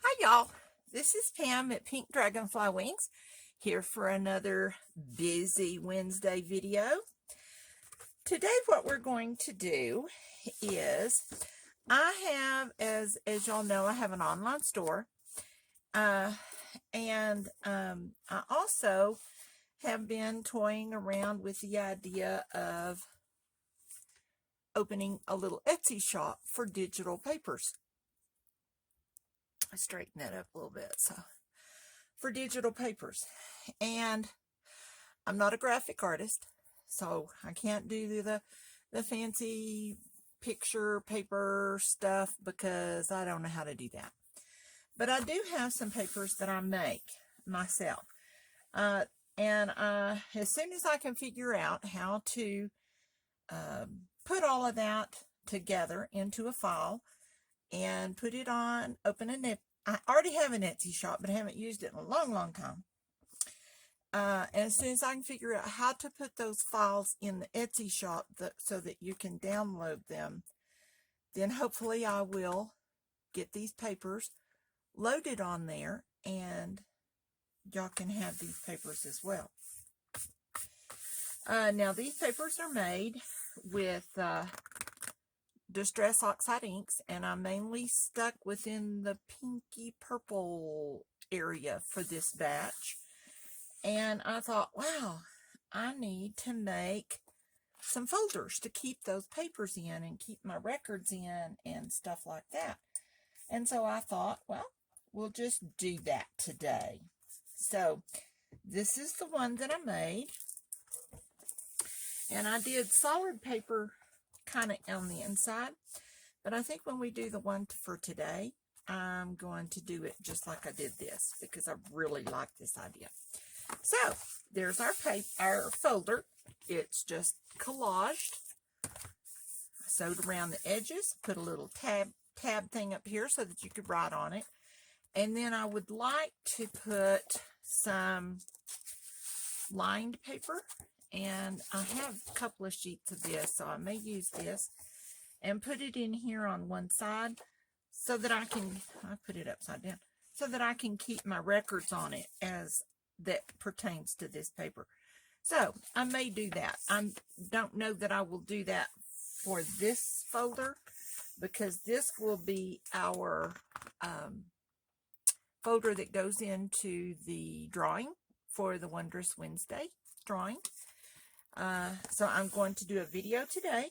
Hi y'all, this is Pam at Pink Dragonfly Wings, here for another busy Wednesday video. Today what we're going to do is, I have, as y'all know, I have an online store, and I also have been toying around with the idea of opening a little Etsy shop for digital papers. I straighten that up a little bit, so for digital papers. And I'm not a graphic artist, so I can't do the fancy picture paper stuff because I don't know how to do that. But I do have some papers that I make myself. As soon as I can figure out how to put all of that together into a file and put it on, I already have an Etsy shop, but I haven't used it in a long time. And as soon as I can figure out how to put those files in the Etsy shop so that you can download them, then hopefully I will get these papers loaded on there and y'all can have these papers as well. Now these papers are made with Distress Oxide inks, and I'm mainly stuck within the pinky purple area for this batch. And I thought, wow, I need to make some folders to keep those papers in and keep my records in and stuff like that. And so I thought, well, we'll just do that today. So this is the one that I made. And I did solid paper kind of on the inside. But I think when we do the one for today, I'm going to do it just like I did this because I really like this idea. So there's our folder. It's just collaged. I sewed around the edges, put a little tab thing up here so that you could write on it. And then I would like to put some lined paper, and I have a couple of sheets of this, so I may use this and put it in here on one side so that I put it upside down, so that I can keep my records on it as that pertains to this paper. So I may do that. I don't know that I will do that for this folder because this will be our folder that goes into the drawing for the Wondrous Wednesday drawing. So I'm going to do a video today.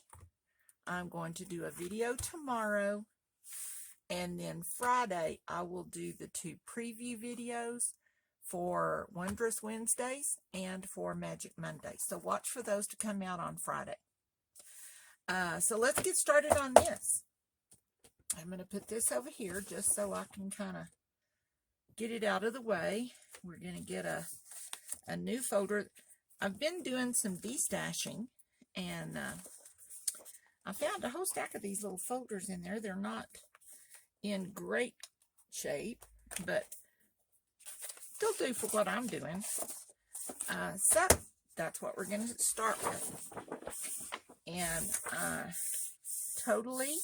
I'm going to do a video tomorrow. And then Friday, I will do the 2 preview videos for Wondrous Wednesdays and for Magic Mondays. So watch for those to come out on Friday. So let's get started on this. I'm going to put this over here just so I can kind of get it out of the way. We're going to get a new folder. I've been doing some destashing, and I found a whole stack of these little folders in there. They're not in great shape, but they'll do for what I'm doing. So that's what we're going to start with. And I totally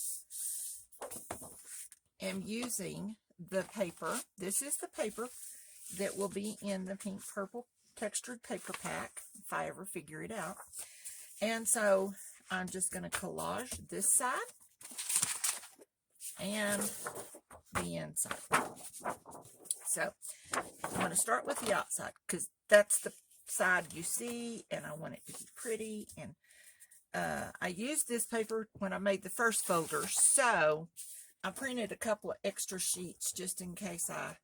am using the paper. This is the paper that will be in the pink purple textured paper pack if I ever figure it out. And so I'm just going to collage this side and the inside. So I'm going to start with the outside because that's the side you see, and I want it to be pretty. And I used this paper when I made the first folder, so I printed a couple of extra sheets just in case I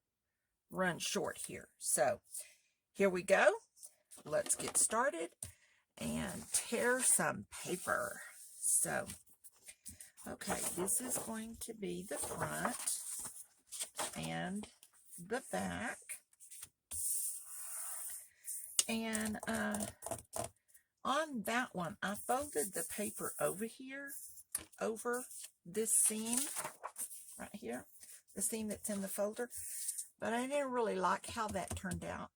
run short here. So here we go. Let's get started and tear some paper. So, okay, this is going to be the front and the back. And on that one, I folded the paper over here, over this seam right here, the seam that's in the folder. But I didn't really like how that turned out.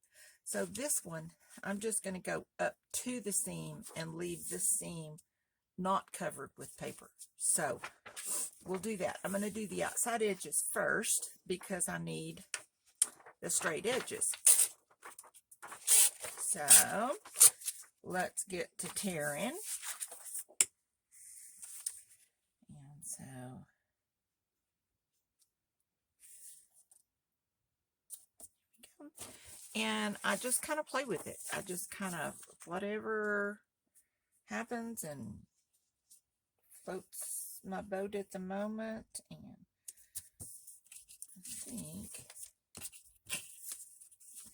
So this one, I'm just going to go up to the seam and leave the seam not covered with paper. So we'll do that. I'm going to do the outside edges first because I need the straight edges. So let's get to tearing. And so and I just kind of play with it. I just kind of, whatever happens, and floats my boat at the moment. And I think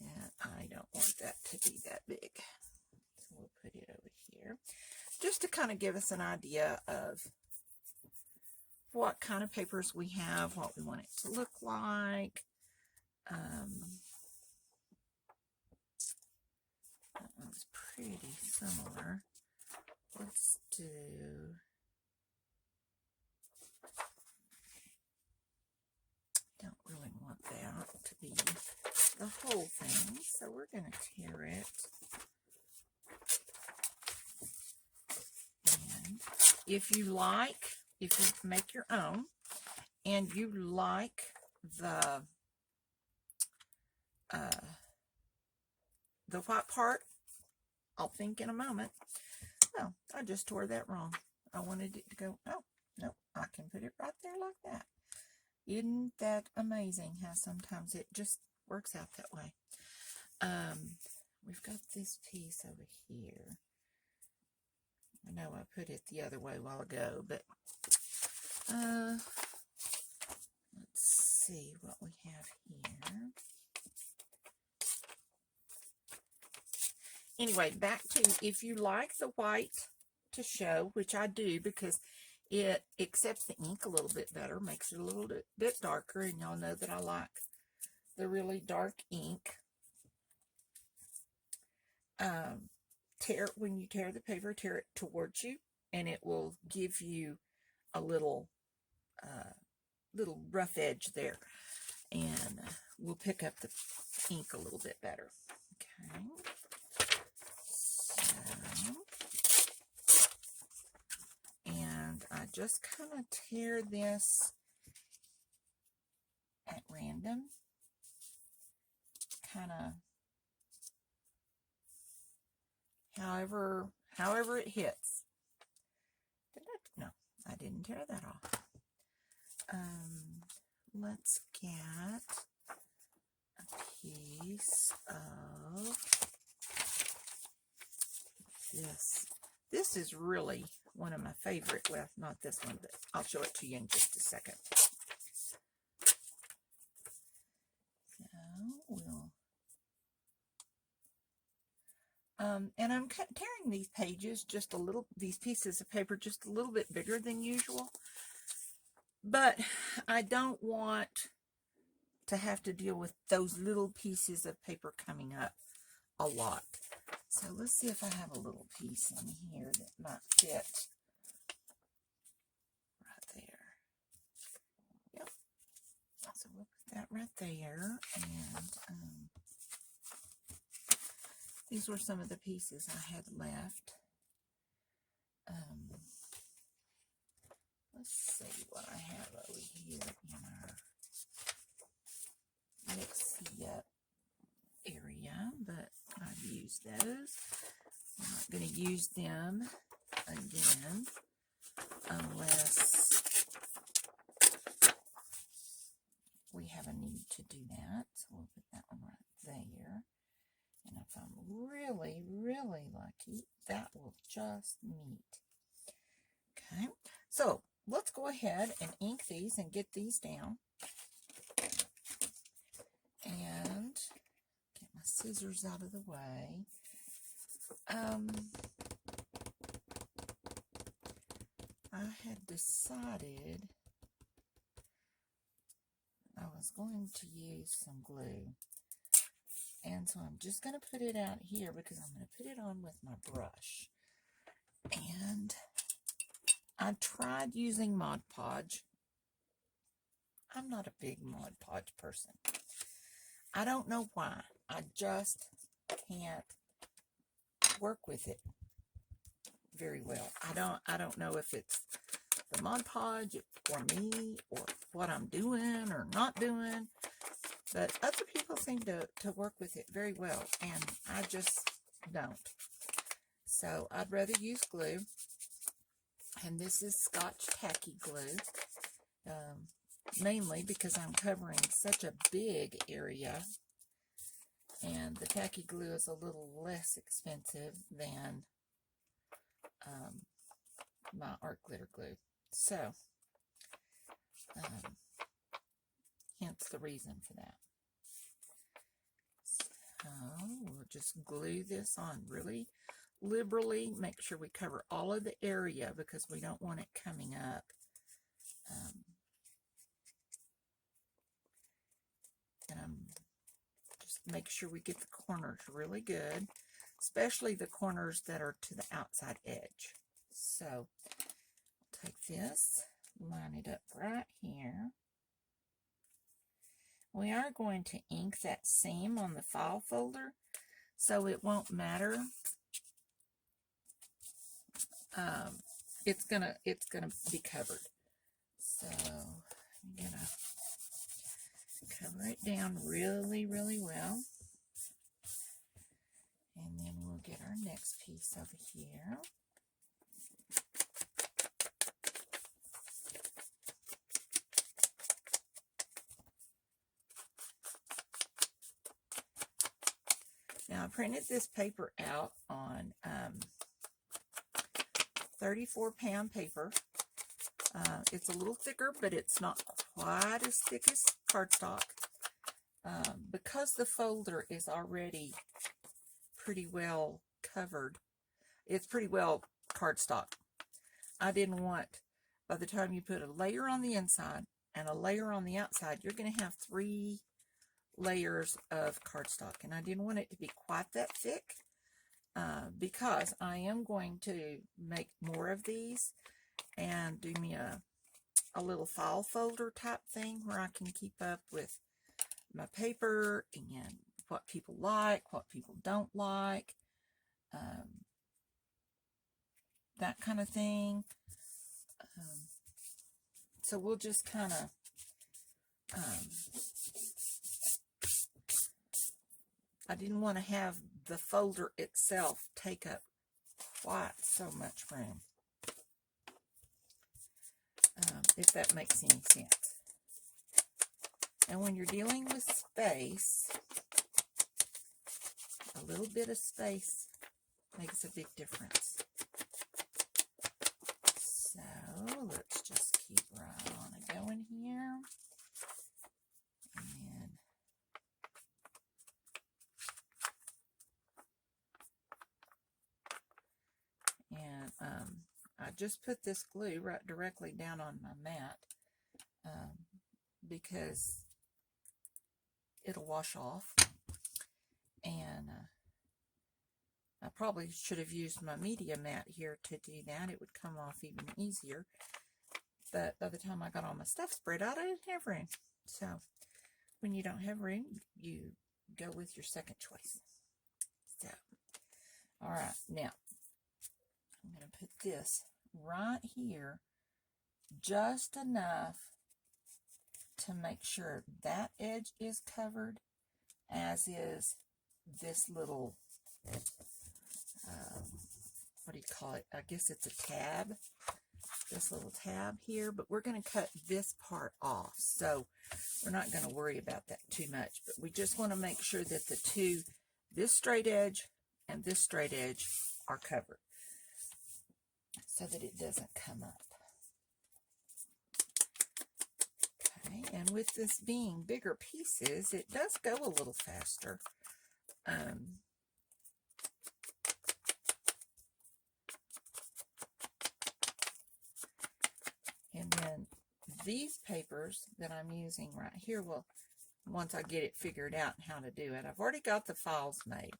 that I don't want that to be that big. So we'll put it over here. Just to kind of give us an idea of what kind of papers we have, what we want it to look like. That one's pretty similar. Let's do, don't really want that to be the whole thing, so we're going to tear it. And if you make your own, and you like the white part, I'll think in a moment. Oh, I just tore that wrong. I wanted it to go, oh, no, I can put it right there like that. Isn't that amazing how sometimes it just works out that way? We've got this piece over here. I know I put it the other way a while ago, but let's see what we have here. Anyway, back to, if you like the white to show, which I do because it accepts the ink a little bit better, makes it a little bit darker, and y'all know that I like the really dark ink. When you tear the paper, tear it towards you, and it will give you a little rough edge there, and we'll pick up the ink a little bit better. Okay. And I just kind of tear this at random, kind of however it hits. No, I didn't tear that off. Let's get a piece of this. This is really one of my favorite, well, not this one, but I'll show it to you in just a second. So we'll, and I'm tearing these pages just a little, these pieces of paper just a little bit bigger than usual, but I don't want to have to deal with those little pieces of paper coming up a lot. So let's see if I have a little piece in here that might fit right there. Yep. So we'll put that right there. And these were some of the pieces I had left. Let's see what I have over here in our mix-up area, but I've used those. I'm not going to use them again unless we have a need to do that. So we'll put that one right there. And if I'm really, really lucky, that will just meet. Okay, so let's go ahead and ink these and get these down. And get my scissors out of the way. I had decided I was going to use some glue. And so I'm just going to put it out here because I'm going to put it on with my brush. And I tried using Mod Podge. I'm not a big Mod Podge person. I don't know why. I just can't work with it. very well. I don't know if it's the Mod Podge or me or what I'm doing or not doing, but other people seem to work with it very well, and I just don't. So I'd rather use glue, and this is Scotch Tacky glue, mainly because I'm covering such a big area, and the tacky glue is a little less expensive than my art glitter glue. So, hence the reason for that. So, we'll just glue this on really liberally. Make sure we cover all of the area because we don't want it coming up. And just make sure we get the corners really good, especially the corners that are to the outside edge. So, take this, line it up right here. We are going to ink that seam on the file folder, so it won't matter. It's gonna be covered. So I'm gonna cover it down really, really well, and then we'll get our next piece over here. Now I printed this paper out on 34-pound paper. It's a little thicker, but it's not quite as thick as cardstock. Because the folder is already pretty well covered, it's pretty well cardstock. I didn't want, by the time you put a layer on the inside and a layer on the outside, you're going to have 3 layers of cardstock, and I didn't want it to be quite that thick. Because I am going to make more of these and do me a little file folder type thing where I can keep up with my paper and what people like, what people don't like, that kind of thing. So we'll just kind of I didn't want to have the folder itself take up quite so much room, if that makes any sense. And when you're dealing with space, a little bit of space makes a big difference. So let's just keep right on going here. And I just put this glue right directly down on my mat because it'll wash off. And I probably should have used my media mat here to do that. It would come off even easier. But by the time I got all my stuff spread out, I didn't have room. So when you don't have room, you go with your second choice. So, all right, now I'm going to put this right here just enough to make sure that edge is covered, as is this little, what do you call it? I guess it's a tab, this little tab here, but we're going to cut this part off. So we're not going to worry about that too much, but we just want to make sure that the two, this straight edge and this straight edge, are covered so that it doesn't come up. Okay, and with this being bigger pieces, it does go a little faster. And then these papers that I'm using right here, well, once I get it figured out how to do it, I've already got the files made.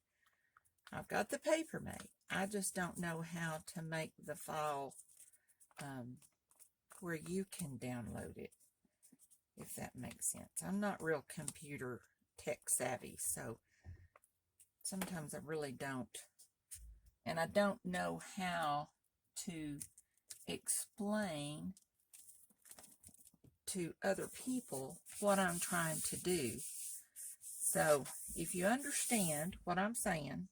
I've got the paper made. I just don't know how to make the file where you can download it, if that makes sense. I'm not real computer tech savvy, so sometimes I really don't. And I don't know how to explain to other people what I'm trying to do. So if you understand what I'm saying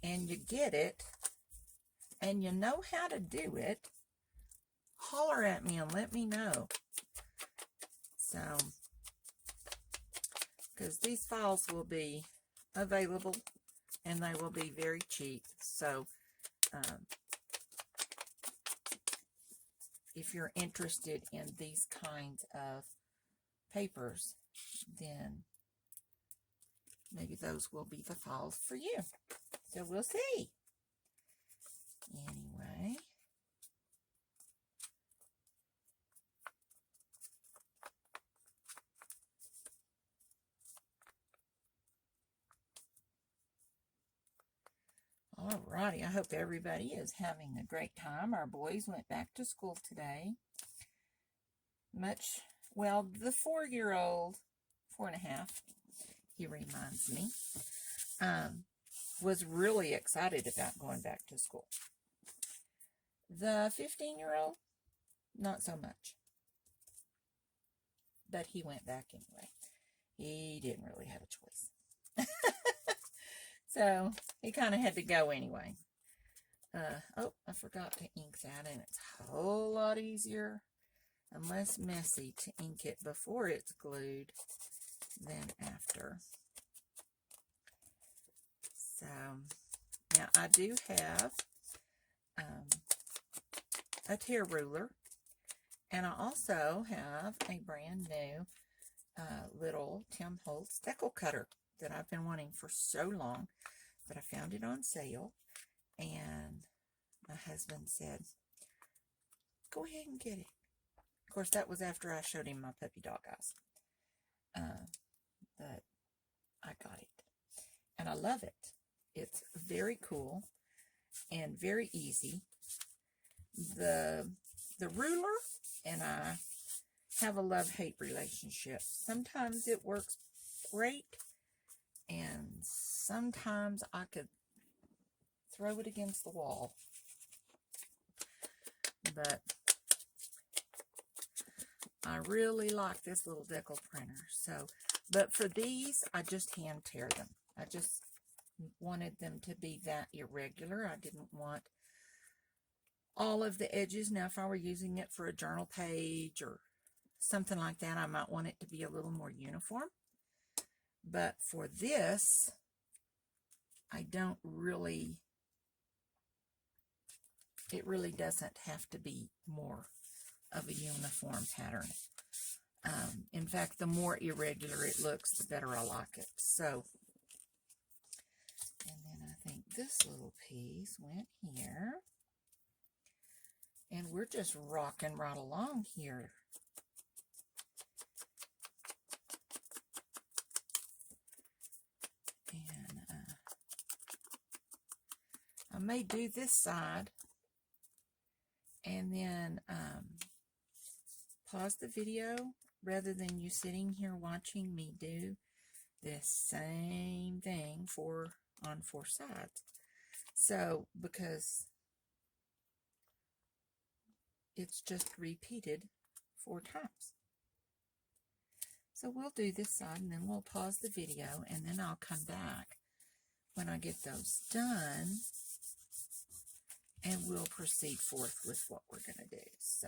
and you get it and you know how to do it, holler at me and let me know. So, because these files will be available and they will be very cheap. So if you're interested in these kinds of papers, then maybe those will be the files for you. So we'll see. Anyway. Alrighty, I hope everybody is having a great time. Our boys went back to school today. Well, the 4-year-old, 4.5, he reminds me, was really excited about going back to school. The 15-year-old, not so much. But he went back anyway. He didn't really have a choice. So he kind of had to go anyway. Oh, I forgot to ink that, and it's a whole lot easier and less messy to ink it before it's glued than after. So now I do have a tear ruler, and I also have a brand new little Tim Holtz decal cutter that I've been wanting for so long, but I found it on sale, and my husband said, go ahead and get it. Of course, that was after I showed him my puppy dog eyes. But I got it, and I love it. It's very cool and very easy. The ruler and I have a love-hate relationship. Sometimes it works great, and sometimes I could throw it against the wall. But I really like this little decal printer. So, but for these, I just hand tear them. I just wanted them to be that irregular. I didn't want all of the edges. Now, if I were using it for a journal page or something like that, I might want it to be a little more uniform. But for this, I don't really, it really doesn't have to be more of a uniform pattern. In fact, the more irregular it looks, the better I like it. So, and then I think this little piece went here. And we're just rocking right along here. And I may do this side and then pause the video rather than you sitting here watching me do this same thing on 4 sides. So, because it's just repeated 4 times. So we'll do this side, and then we'll pause the video, and then I'll come back when I get those done, and we'll proceed forth with what we're going to do. So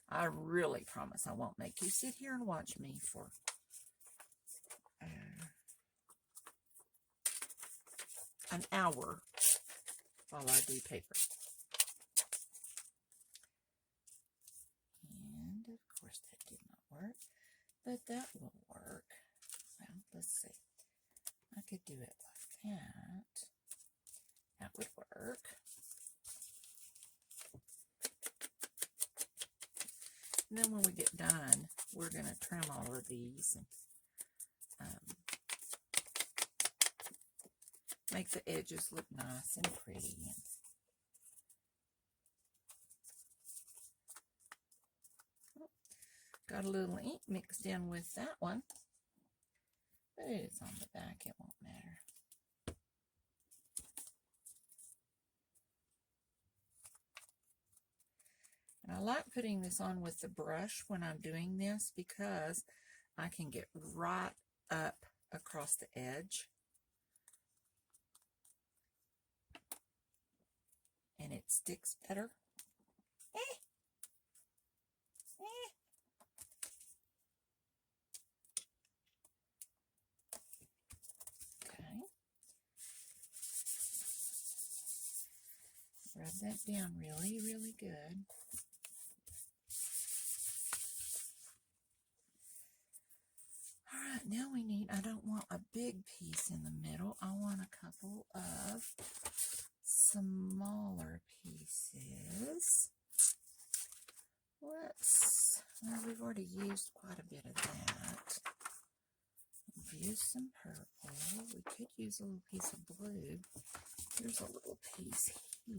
I really promise I won't make you sit here and watch me for an hour while I do paper. And of course that did not work, but that will work. Well, let's see. I could do it like that. That would work. And then when we get done, we're going to trim all of these and make the edges look nice and pretty. Got a little ink mixed in with that one, but it's on the back, it won't matter. And I like putting this on with the brush when I'm doing this because I can get right up across the edge. And it sticks better. Okay. Rub that down really, really good. Alright, now we need, I don't want a big piece in the middle. I want a couple of smaller pieces. Well, we've already used quite a bit of that. We've used some purple. We could use a little piece of blue. Here's a little piece here.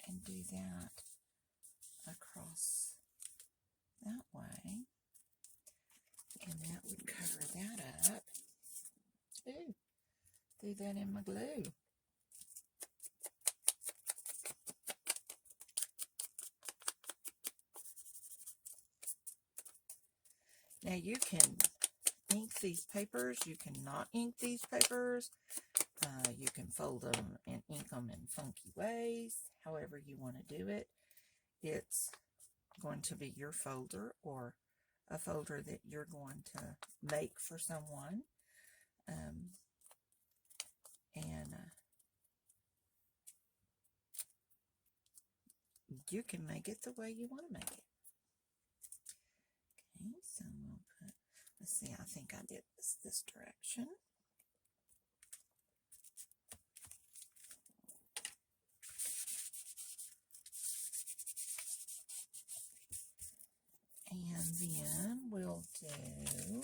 And do that across that way. And that would cover that up. Ooh, threw that in my glue. Now you can ink these papers. You cannot ink these papers. You can fold them and ink them in funky ways. However you want to do it. It's going to be your folder or a folder that you're going to make for someone. You can make it the way you want to make it. Okay, so we'll put, let's see, I think I did this direction. And then we'll do,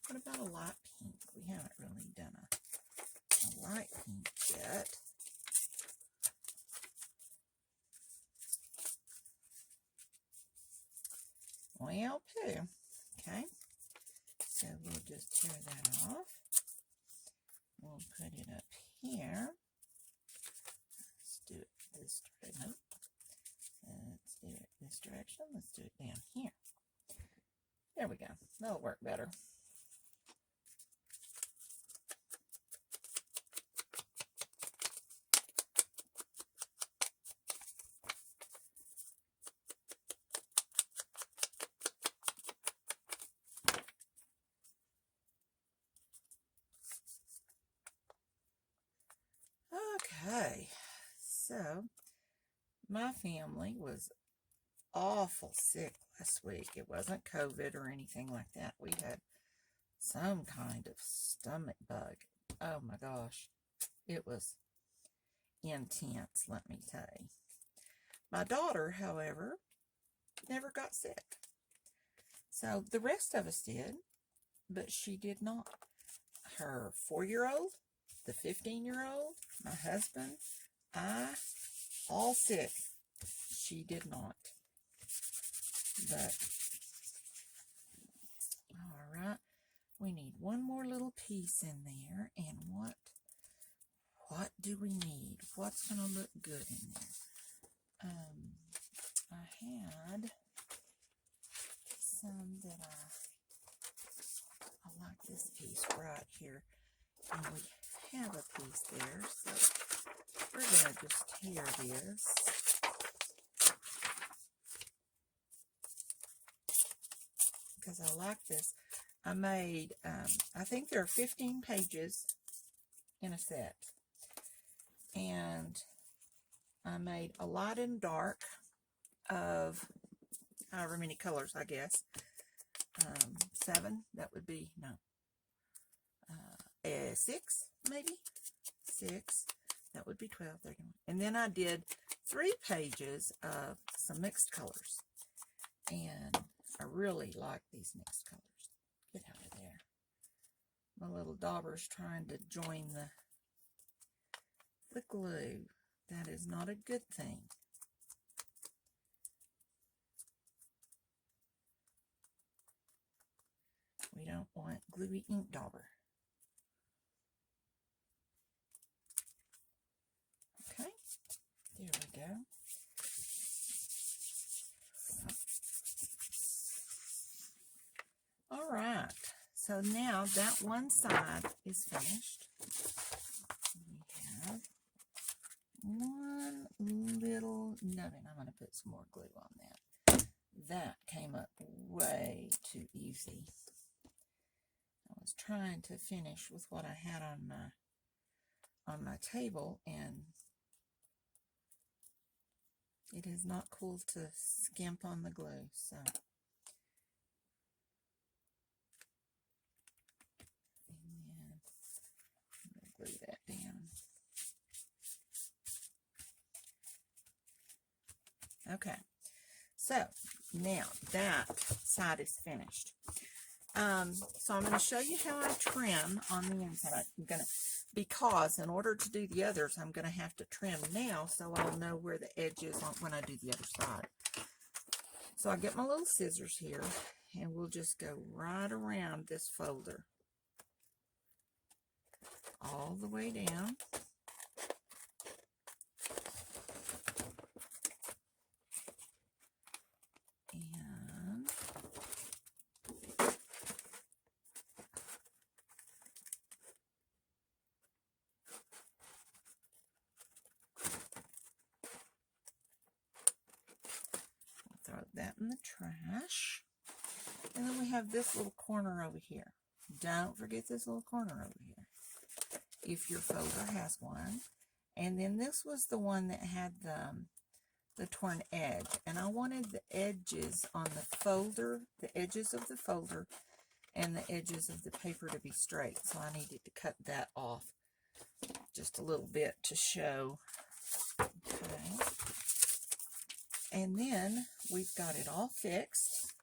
what about a light pink? We haven't really done a light pink yet. Well, poo. Okay, so we'll just tear that off. We'll put it up here. Let's do it this direction. Let's do it this direction. Let's do it down here. There we go. That'll work better. Okay, so my family was awful sick last week. It wasn't COVID or anything like that. We had some kind of stomach bug. Oh my gosh, it was intense, let me tell you. My daughter, however, never got sick. So the rest of us did, but she did not. Her 4-year-old, the 15-year-old, my husband, I, all sick. She did not. But, all right, we need one more little piece in there. And what do we need? What's going to look good in there? I had some that I like this piece right here. And we have a piece there, so we're going to just tear this. Because I like this. I made, I think there are 15 pages in a set. And I made a light and dark of however many colors, I guess. 7, that would be, no. 6, maybe? 6, that would be 12, 31. And then I did 3 pages of some mixed colors. And I really like these mixed colors. Get out of there. My little dauber's trying to join the glue. That is not a good thing. We don't want gluey ink dauber. now that one side is finished. We have one little nubbin. I'm going to put some more glue on that. That came up way too easy. I was trying to finish with what I had on my table, and it is not cool to skimp on the glue. So glue that down. Okay, so now that side is finished. So I'm going to show you how I trim on the inside. Because in order to do the others, I'm going to have to trim now so I'll know where the edge is when I do the other side. So I get my little scissors here, and we'll just go right around this folder all the way down. And throw that in the trash. And then we have this little corner over here. Don't forget this little corner over here, if your folder has one. And then this was the one that had the torn edge, and I wanted the edges on the folder, the edges of the folder and the edges of the paper to be straight, so I needed to cut that off just a little bit to show. Okay, and then we've got it all fixed,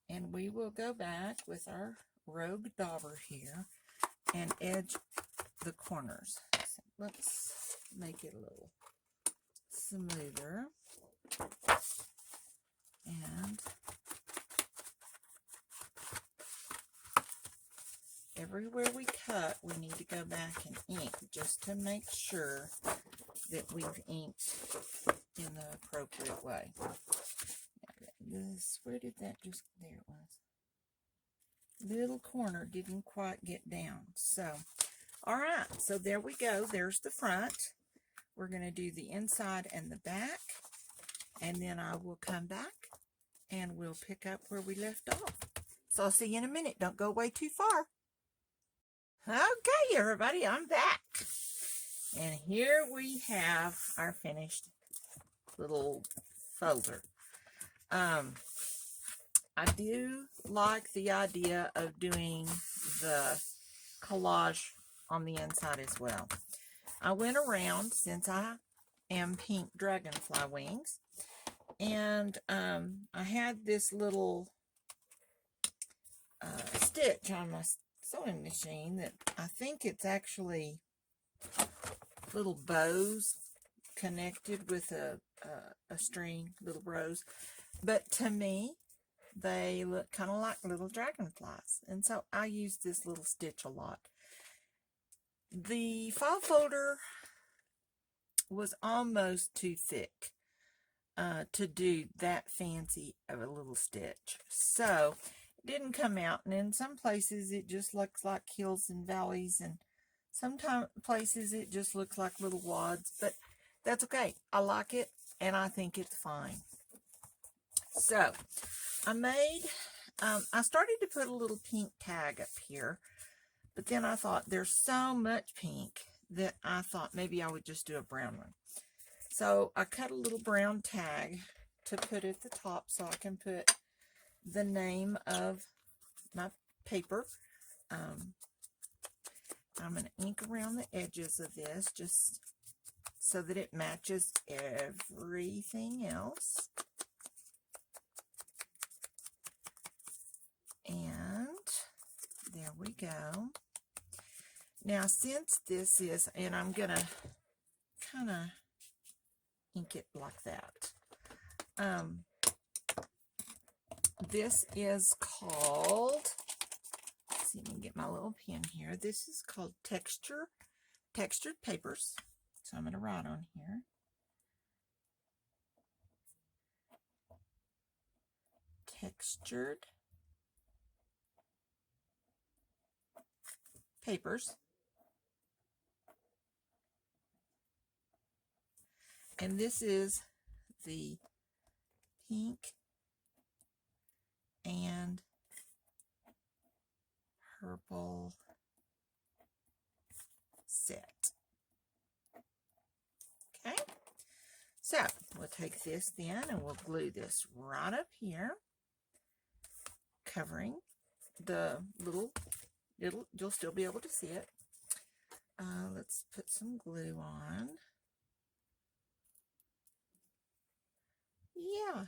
and we will go back with our rogue dauber here and edge the corners. So let's make it a little smoother. And everywhere we cut, we need to go back and ink just to make sure that we've inked in the appropriate way. This, where did that just, there it was. Little corner didn't quite get down. So, all right, so there we go. There's the front. We're going to do the inside and the back, and then I will come back and we'll pick up where we left off. So I'll see you in a minute. Don't go away too far. Okay, everybody, I'm back. And here we have our finished little folder. I do like the idea of doing the collage on the inside as well. I went around, since I am pink dragonfly wings, and I had this little stitch on my sewing machine that I think it's actually little bows connected with a string, little rows, but to me they look kind of like little dragonflies, and so I use this little stitch a lot. The file folder was almost too thick to do that fancy of a little stitch, so it didn't come out, and in some places it just looks like hills and valleys, and sometimes places it just looks like little wads, but that's okay. I like it, and I think it's fine. So I made, I started to put a little pink tag up here, but then I thought there's so much pink that I thought maybe I would just do a brown one. So I cut a little brown tag to put at the top so I can put the name of my paper. I'm going to ink around the edges of this just so that it matches everything else. And there we go. Now, since this is, and I'm going to kind of ink it like that. This is called, let's see if I can get my little pen here. This is called textured papers. So I'm going to write on here. Textured papers. And this is the pink and purple set. Okay, so we'll take this then and we'll glue this right up here, covering the you'll still be able to see it. Let's put some glue on. Yeah,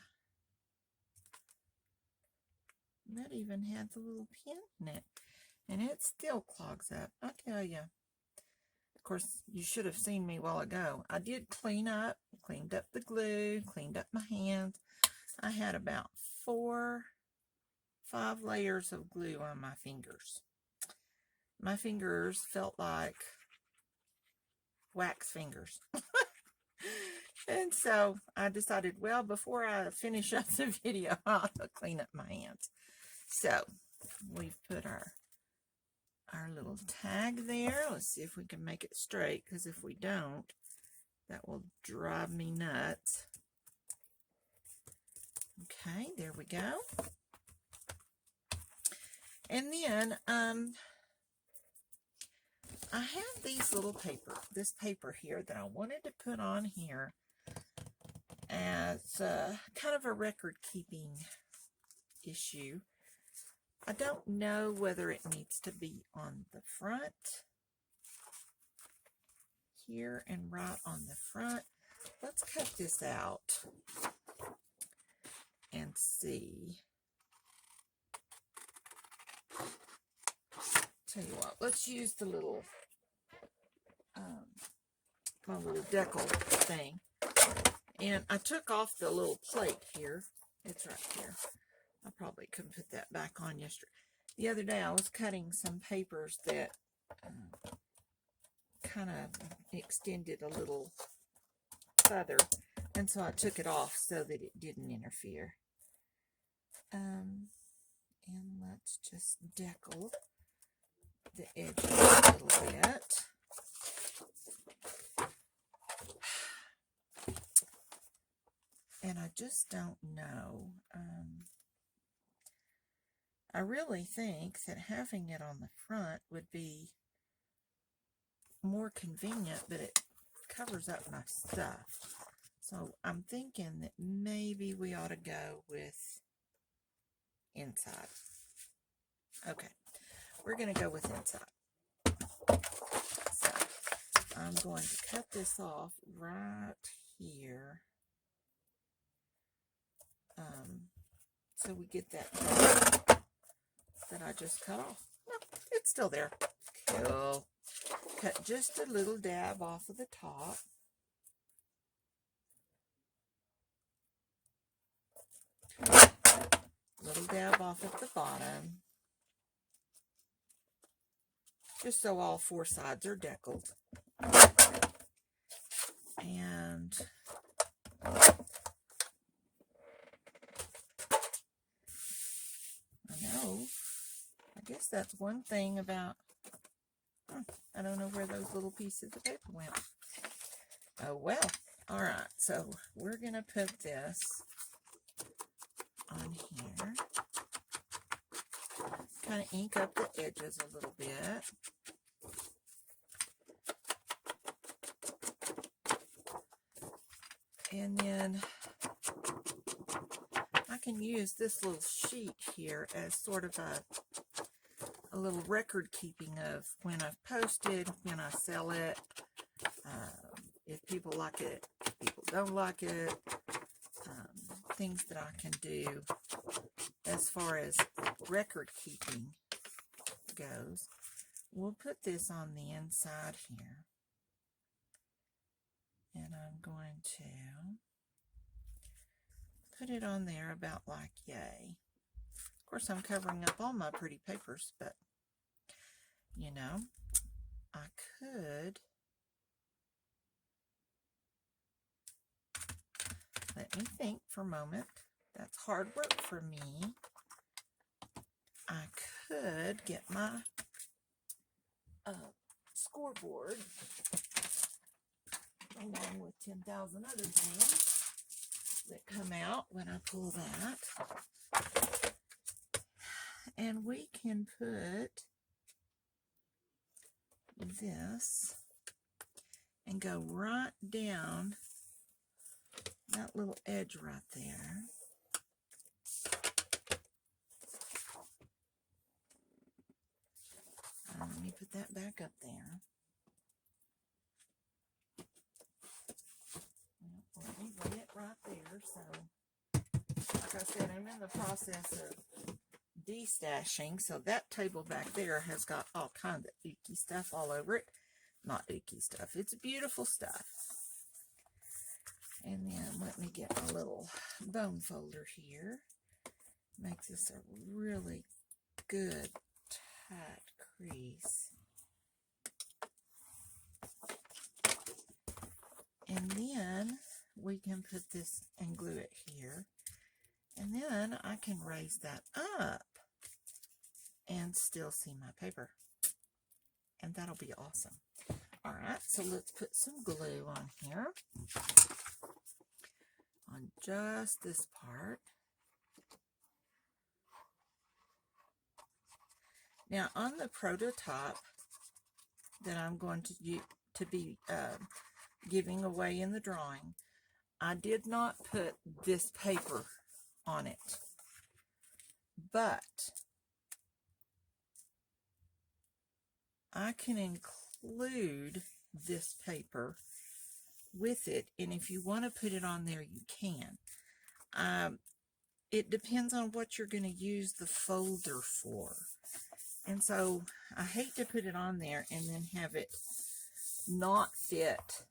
that even had the little pin in it, and it still clogs up, I tell you. Of course, you should have seen me a while ago. I did cleaned up the glue, cleaned up my hands. I had about 4-5 layers of glue on my fingers. My fingers felt like wax fingers. And so I decided, well, before I finish up the video, I'll clean up my hands. So we've put our little tag there. Let's see if we can make it straight, because if we don't, that will drive me nuts. Okay, there we go. And then I have this paper here that I wanted to put on here as kind of a record keeping issue. I don't know whether it needs to be on the front here and right on the front. Let's cut this out and see. Tell you what, let's use the little my little decal thing. And I took off the little plate here. It's right here. I probably couldn't put that back on yesterday. The other day I was cutting some papers that kind of extended a little further, and so I took it off so that it didn't interfere. And let's just decal the edges a little bit. And I just don't know. I really think that having it on the front would be more convenient, but it covers up my stuff. So I'm thinking that maybe we ought to go with inside. Okay, we're going to go with inside. So I'm going to cut this off right here. So we get that I just cut off. No, it's still there. Cool. Cut just a little dab off of the top. Little dab off at the bottom. Just so all 4 sides are deckled. And I guess that's one thing about, I don't know where those little pieces of paper went. Oh well. Alright, so we're going to put this on here. Kind of ink up the edges a little bit. And then I can use this little sheet here as sort of a little record keeping of when I've posted, when I sell it, if people like it, if people don't like it, things that I can do as far as record keeping goes. We'll put this on the inside here. And I'm going to put it on there about like yay. Of course, I'm covering up all my pretty papers, but, you know, I could. Let me think for a moment. That's hard work for me. I could get my scoreboard, along with 10,000 other things that come out when I pull that. And we can put this and go right down that little edge right there. Let me put that back up there. Let me lay it right there. So, like I said, I'm in the process of destashing. So that table back there has got all kinds of icky stuff all over it. Not icky stuff. It's beautiful stuff. And then let me get a little bone folder here. Make this a really good tight crease. And then we can put this and glue it here. And then I can raise that up and still see my paper. And that'll be awesome. All right, so let's put some glue on here. On just this part. Now on the prototype that I'm going to be giving away in the drawing, I did not put this paper on it, but I can include this paper with it, and if you want to put it on there, you can. It depends on what you're going to use the folder for. And so I hate to put it on there and then have it not fit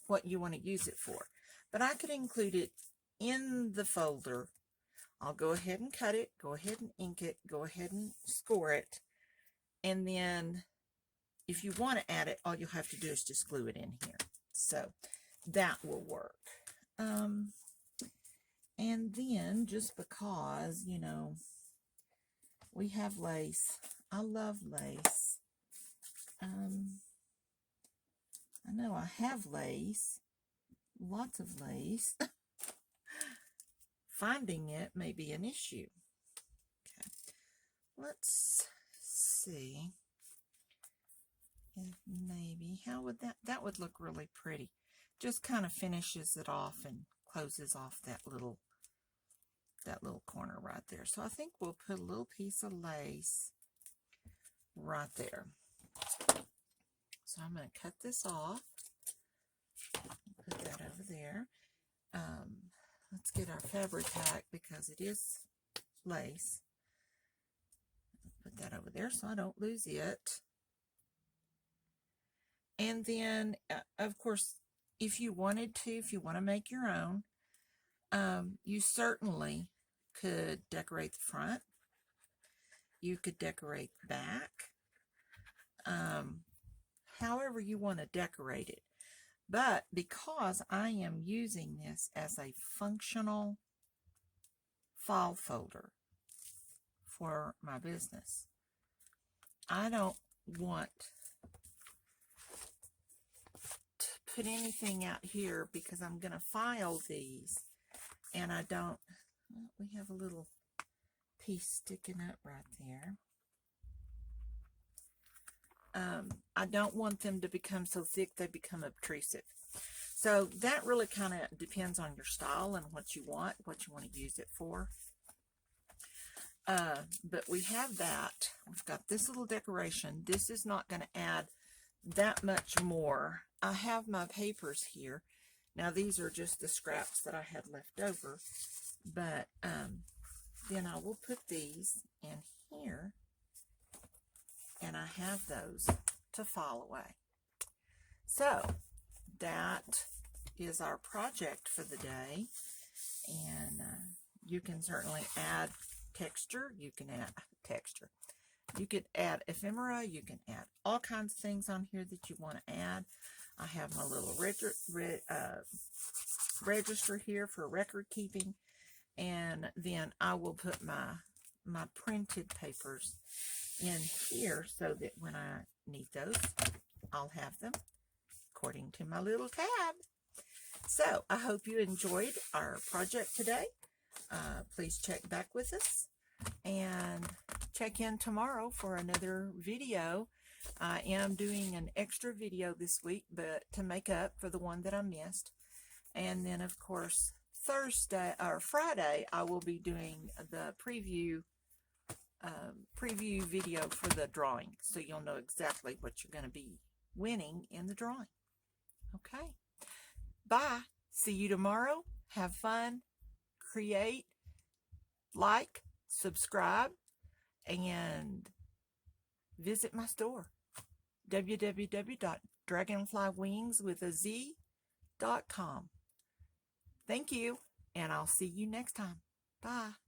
what you want to use it for. But I could include it in the folder. I'll go ahead and cut it, go ahead and ink it, go ahead and score it. And then if you want to add it, all you'll have to do is just glue it in here. So that will work. And then just because, you know, we have lace. I love lace. I know I have lace, lots of lace. Finding it may be an issue. Okay, let's see if maybe, how would that would look really pretty. Just kind of finishes it off and closes off that little corner right there. So I think we'll put a little piece of lace right there. So I'm going to cut this off. Put that over there. Let's get our fabric pack because it is lace. Put that over there so I don't lose it. And then, of course, if you wanted to, if you want to make your own, you certainly could decorate the front. You could decorate the back. However you want to decorate it. But because I am using this as a functional file folder for my business, I don't want to put anything out here because I'm going to file these, and I don't, well, we have a little piece sticking up right there. I don't want them to become so thick they become obtrusive. So that really kind of depends on your style and what you want to use it for. But we have that. We've got this little decoration. This is not going to add that much more. I have my papers here. Now these are just the scraps that I had left over. But then I will put these in here. And I have those to file away. So that is our project for the day. And you can certainly add texture. You can add texture. You could add ephemera. You can add all kinds of things on here that you want to add. I have my little register here for record keeping. And then I will put my printed papers in here so that when I need those, I'll have them according to my little tab. So I hope you enjoyed our project today. Please check back with us and check in tomorrow for another video. I am doing an extra video this week, but to make up for the one that I missed. And then, of course, Thursday or Friday, I will be doing the preview video for the drawing, so you'll know exactly what you're going to be winning in the drawing. Okay. Bye. See you tomorrow. Have fun. Create. Like. Subscribe. And visit my store. www.dragonflywingswithaz.com. Thank you, and I'll see you next time. Bye.